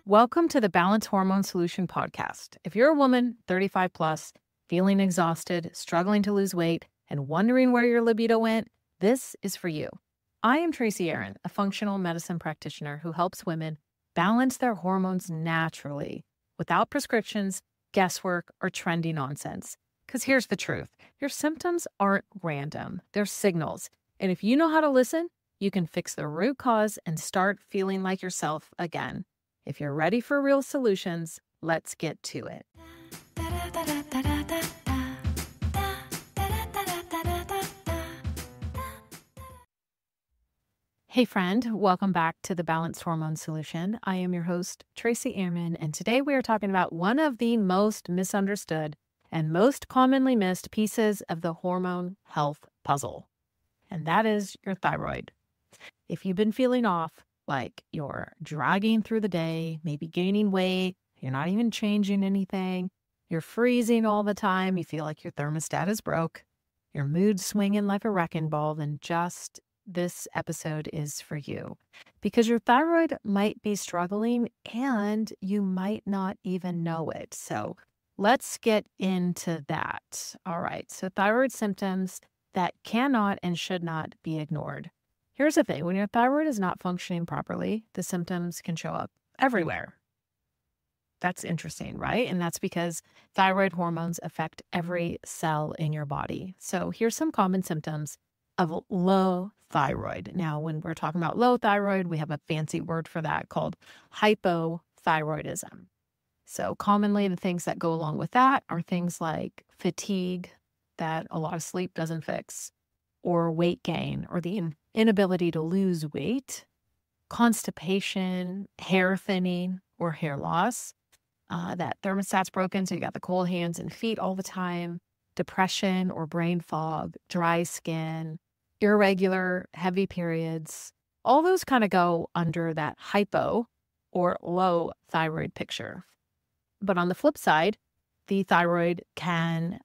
Welcome to the Balanced Hormone Solution podcast. If you're a woman, 35 plus, feeling exhausted, struggling to lose weight, and wondering where your libido went, this is for you. I am Tracy Aaron, a functional medicine practitioner who helps women balance their hormones naturally without prescriptions, guesswork, or trendy nonsense. Because here's the truth. Your symptoms aren't random. They're signals. And if you know how to listen, you can fix the root cause and start feeling like yourself again. If you're ready for real solutions, let's get to it. Hey friend, welcome back to the Balanced Hormone Solution. I am your host, Tracy Aaron, and today we are talking about one of the most misunderstood and most commonly missed pieces of the hormone health puzzle, and that is your thyroid. If you've been feeling off, like you're dragging through the day, maybe gaining weight, you're not even changing anything, you're freezing all the time, you feel like your thermostat is broke, your mood's swinging like a wrecking ball, then just this episode is for you. Because your thyroid might be struggling and you might not even know it. So let's get into that. All right, so thyroid symptoms that cannot and should not be ignored. Here's the thing, when your thyroid is not functioning properly, the symptoms can show up everywhere. That's interesting, right? And that's because thyroid hormones affect every cell in your body. So here's some common symptoms of low thyroid. Now, when we're talking about low thyroid, we have a fancy word for that called hypothyroidism. So commonly the things that go along with that are things like fatigue that a lot of sleep doesn't fix, or weight gain, or the inability to lose weight, constipation, hair thinning, or hair loss, that thermostat's broken, so you got the cold hands and feet all the time, depression or brain fog, dry skin, irregular, heavy periods. All those kind of go under that hypo or low thyroid picture. But on the flip side, the thyroid can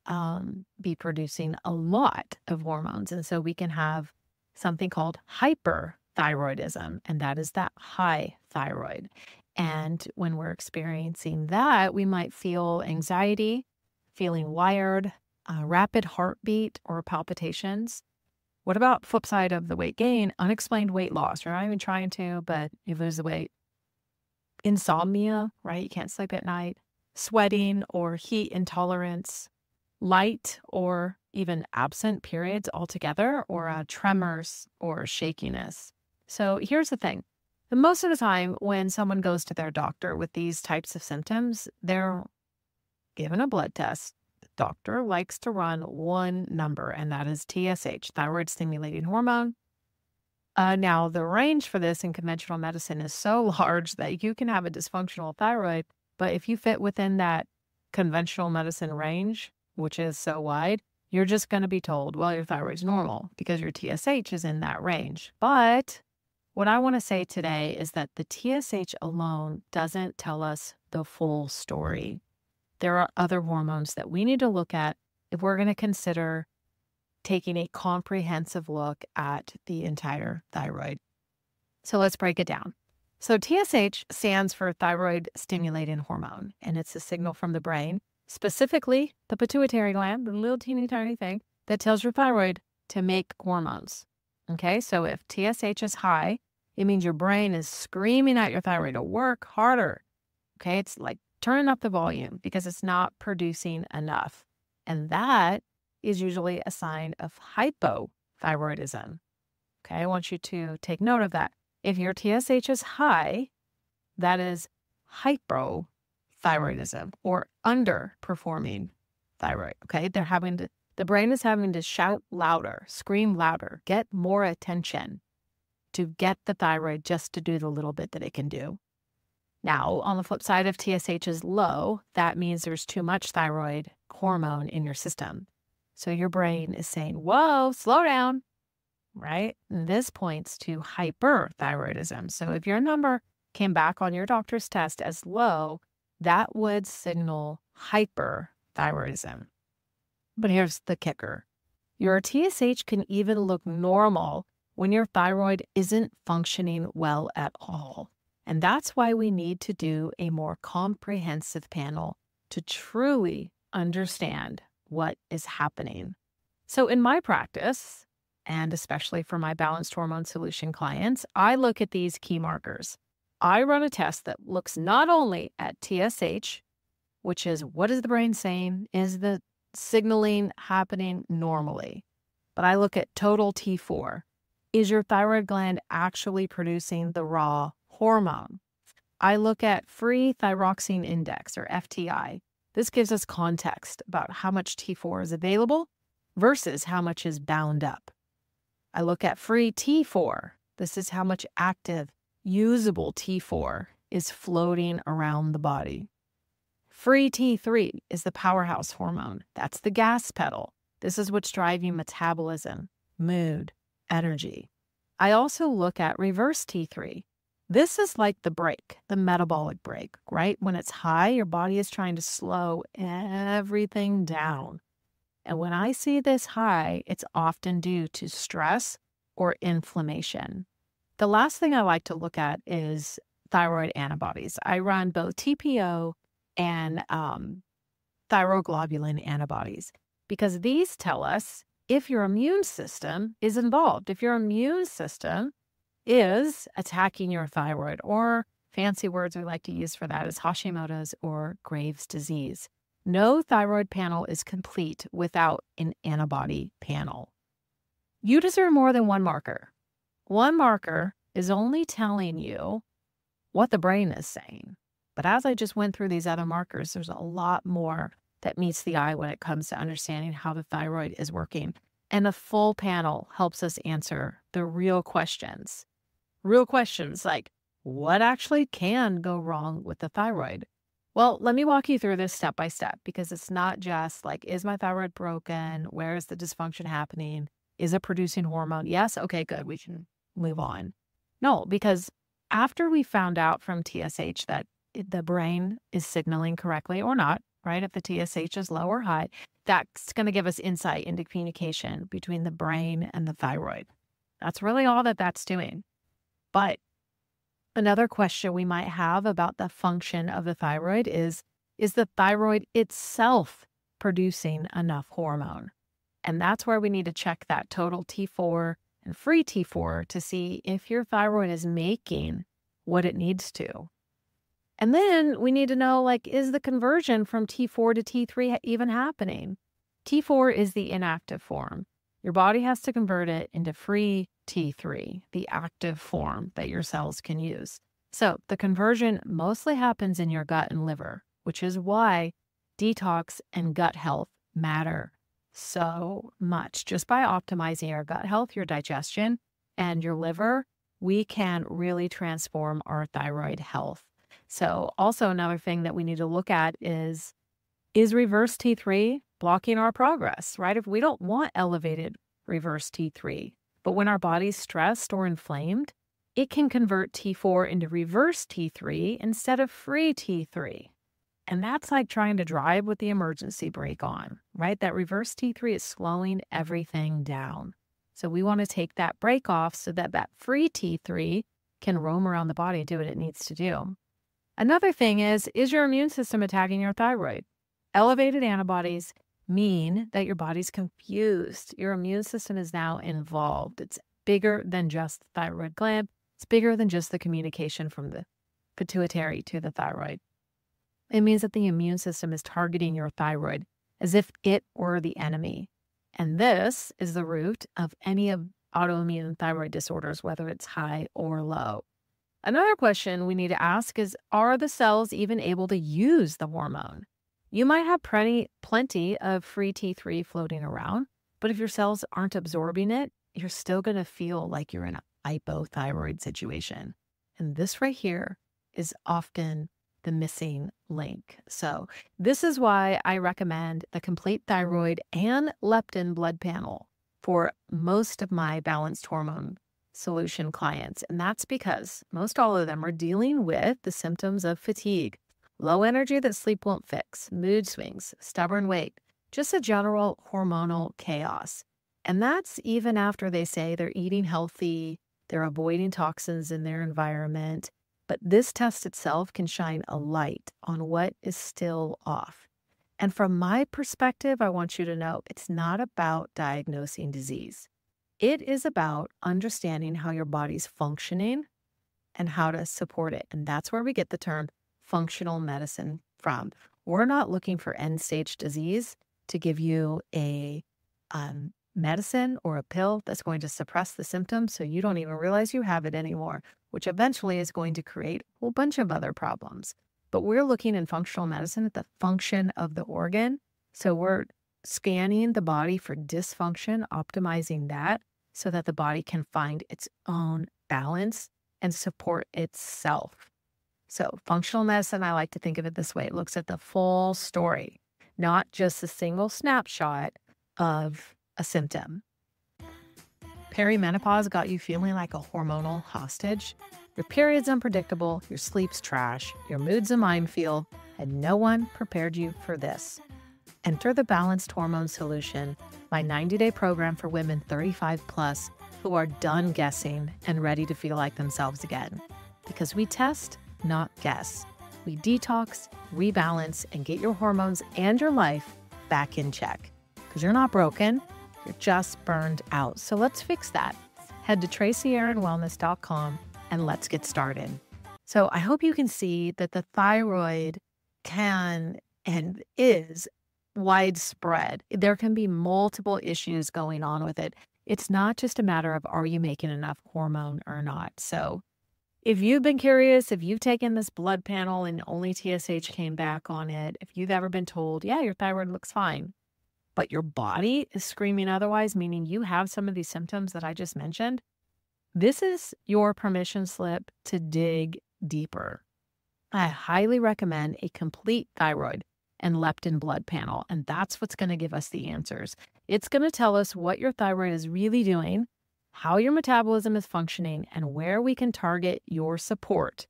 be producing a lot of hormones. And so we can have something called hyperthyroidism, and that is that high thyroid. And when we're experiencing that, we might feel anxiety, feeling wired, rapid heartbeat or palpitations. What about flip side of the weight gain? Unexplained weight loss. You're not even trying to, but you lose the weight. Insomnia, right? You can't sleep at night. Sweating or heat intolerance, light or even absent periods altogether, or tremors or shakiness. So here's the thing. Most of the time when someone goes to their doctor with these types of symptoms, they're given a blood test. The doctor likes to run one number, and that is TSH, thyroid stimulating hormone. Now, the range for this in conventional medicine is so large that you can have a dysfunctional thyroid. But if you fit within that conventional medicine range, which is so wide, you're just going to be told, well, your thyroid's normal because your TSH is in that range. But what I want to say today is that the TSH alone doesn't tell us the full story. There are other hormones that we need to look at if we're going to consider taking a comprehensive look at the entire thyroid. So let's break it down. So TSH stands for thyroid stimulating hormone, and it's a signal from the brain, specifically the pituitary gland, the little teeny tiny thing that tells your thyroid to make hormones. Okay, so if TSH is high, it means your brain is screaming at your thyroid to work harder. Okay, it's like turning up the volume because it's not producing enough. And that is usually a sign of hypothyroidism. Okay, I want you to take note of that. If your TSH is high, that is hypothyroidism or underperforming thyroid. Okay, the brain is having to shout louder, scream louder, get more attention to get the thyroid just to do the little bit that it can do. Now, on the flip side, if TSH is low, that means there's too much thyroid hormone in your system. So your brain is saying, whoa, slow down. Right? And this points to hyperthyroidism. So if your number came back on your doctor's test as low, that would signal hyperthyroidism. But here's the kicker. Your TSH can even look normal when your thyroid isn't functioning well at all. And that's why we need to do a more comprehensive panel to truly understand what is happening. So in my practice, and especially for my balanced hormone solution clients, I look at these key markers. I run a test that looks not only at TSH, which is what is the brain saying? Is the signaling happening normally? But I look at total T4. Is your thyroid gland actually producing the raw hormone? I look at free thyroxine index, or FTI. This gives us context about how much T4 is available versus how much is bound up. I look at free T4. This is how much active, usable T4 is floating around the body. Free T3 is the powerhouse hormone. That's the gas pedal. This is what's driving metabolism, mood, energy. I also look at reverse T3. This is like the brake, the metabolic brake, right? When it's high, your body is trying to slow everything down. And when I see this high, it's often due to stress or inflammation. The last thing I like to look at is thyroid antibodies. I run both TPO and thyroglobulin antibodies because these tell us if your immune system is involved, if your immune system is attacking your thyroid, or fancy words we like to use for that is Hashimoto's or Graves' disease. No thyroid panel is complete without an antibody panel. You deserve more than one marker. One marker is only telling you what the brain is saying. But as I just went through these other markers, there's a lot more that meets the eye when it comes to understanding how the thyroid is working. And a full panel helps us answer the real questions. Real questions like, what actually can go wrong with the thyroid? Well, let me walk you through this step by step, because it's not just like, is my thyroid broken? Where is the dysfunction happening? Is it producing hormone? Yes. Okay, good. We can move on. No, because after we found out from TSH that the brain is signaling correctly or not, right? If the TSH is low or high, that's going to give us insight into communication between the brain and the thyroid. That's really all that that's doing. But another question we might have about the function of the thyroid is the thyroid itself producing enough hormone? And that's where we need to check that total T4 and free T4 to see if your thyroid is making what it needs to. And then we need to know, like, is the conversion from T4 to T3 even happening? T4 is the inactive form. Your body has to convert it into free T3, the active form that your cells can use. So the conversion mostly happens in your gut and liver, which is why detox and gut health matter so much. Just by optimizing your gut health, your digestion, and your liver, we can really transform our thyroid health. So also another thing that we need to look at is reverse T3 blocking our progress, right? If we don't want elevated reverse T3, but when our body's stressed or inflamed, it can convert T4 into reverse T3 instead of free T3. And that's like trying to drive with the emergency brake on, right? That reverse T3 is slowing everything down. So we want to take that brake off so that that free T3 can roam around the body and do what it needs to do. Another thing is your immune system attacking your thyroid? Elevated antibodies mean that your body's confused. Your immune system is now involved. It's bigger than just the thyroid gland. It's bigger than just the communication from the pituitary to the thyroid. It means that the immune system is targeting your thyroid as if it were the enemy. And this is the root of any of autoimmune thyroid disorders, whether it's high or low. Another question we need to ask is, are the cells even able to use the hormone? You might have plenty of free T3 floating around, but if your cells aren't absorbing it, you're still going to feel like you're in a hypothyroid situation. And this right here is often the missing link. So this is why I recommend the Complete Thyroid and Leptin blood panel for most of my balanced hormone solution clients. And that's because most all of them are dealing with the symptoms of fatigue, low energy that sleep won't fix, mood swings, stubborn weight, just a general hormonal chaos. And that's even after they say they're eating healthy, they're avoiding toxins in their environment, But this test itself can shine a light on what is still off. And from my perspective, I want you to know it's not about diagnosing disease. It is about understanding how your body's functioning and how to support it. And that's where we get the term functional medicine from. We're not looking for end-stage disease to give you a medicine or a pill that's going to suppress the symptoms so you don't even realize you have it anymore, which eventually is going to create a whole bunch of other problems. But we're looking in functional medicine at the function of the organ. So we're scanning the body for dysfunction, optimizing that so that the body can find its own balance and support itself. So functional medicine, I like to think of it this way. It looks at the full story, not just a single snapshot of a symptom. Perimenopause got you feeling like a hormonal hostage? Your period's unpredictable, your sleep's trash, your mood's a minefield, and no one prepared you for this. Enter the Balanced Hormone Solution, my 90-day program for women 35 plus who are done guessing and ready to feel like themselves again. Because we test, not guess. We detox, rebalance, and get your hormones and your life back in check. Because you're not broken, you're just burned out. So let's fix that. Head to TracyAaronWellness.com and let's get started. So I hope you can see that the thyroid can and is widespread. There can be multiple issues going on with it. It's not just a matter of are you making enough hormone or not. So if you've been curious, if you've taken this blood panel and only TSH came back on it, if you've ever been told, yeah, your thyroid looks fine, but your body is screaming otherwise, meaning you have some of these symptoms that I just mentioned, this is your permission slip to dig deeper. I highly recommend a complete thyroid and leptin blood panel, and that's what's going to give us the answers. It's going to tell us what your thyroid is really doing, how your metabolism is functioning, and where we can target your support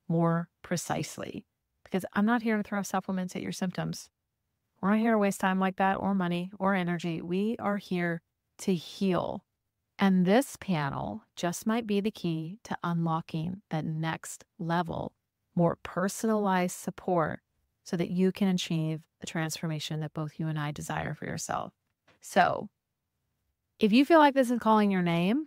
more precisely. Because I'm not here to throw supplements at your symptoms. We're not here to waste time like that, or money, or energy. We are here to heal. And this panel just might be the key to unlocking that next level, more personalized support so that you can achieve the transformation that both you and I desire for yourself. So if you feel like this is calling your name,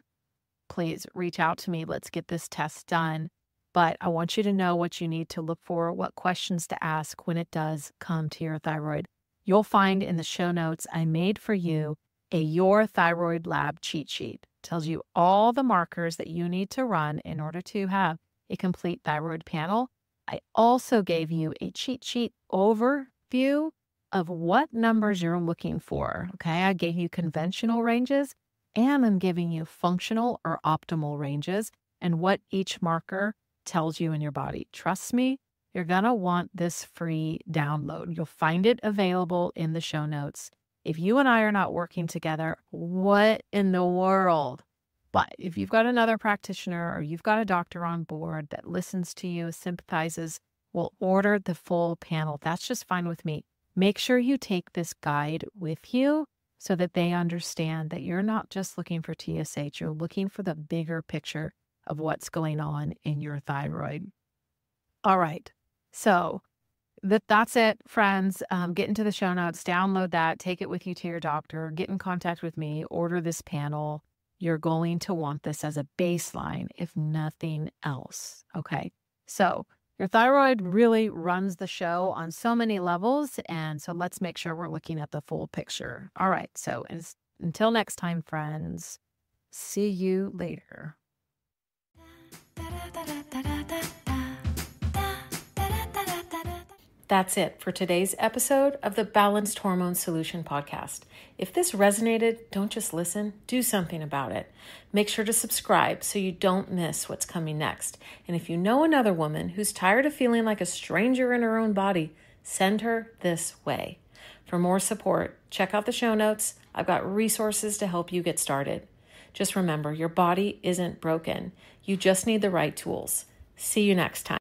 please reach out to me. Let's get this test done. But I want you to know what you need to look for, what questions to ask when it does come to your thyroid. You'll find in the show notes I made for you a Your Thyroid Lab cheat sheet. It tells you all the markers that you need to run in order to have a complete thyroid panel. I also gave you a cheat sheet overview of what numbers you're looking for. Okay, I gave you conventional ranges and I'm giving you functional or optimal ranges and what each marker tells you in your body. Trust me, you're going to want this free download. You'll find it available in the show notes. If you and I are not working together, what in the world? But if you've got another practitioner or you've got a doctor on board that listens to you, sympathizes, will order the full panel. That's just fine with me. Make sure you take this guide with you so that they understand that you're not just looking for TSH, you're looking for the bigger picture of what's going on in your thyroid. All right. So that's it, friends. Get into the show notes, download that, take it with you to your doctor, get in contact with me, order this panel. You're going to want this as a baseline, if nothing else. Okay. So your thyroid really runs the show on so many levels. And so let's make sure we're looking at the full picture. All right. So until next time, friends, see you later. That's it for today's episode of the Balanced Hormone Solution podcast. If this resonated, don't just listen, do something about it. Make sure to subscribe so you don't miss what's coming next. And if you know another woman who's tired of feeling like a stranger in her own body, send her this way. For more support, check out the show notes. I've got resources to help you get started. Just remember, your body isn't broken. You just need the right tools. See you next time.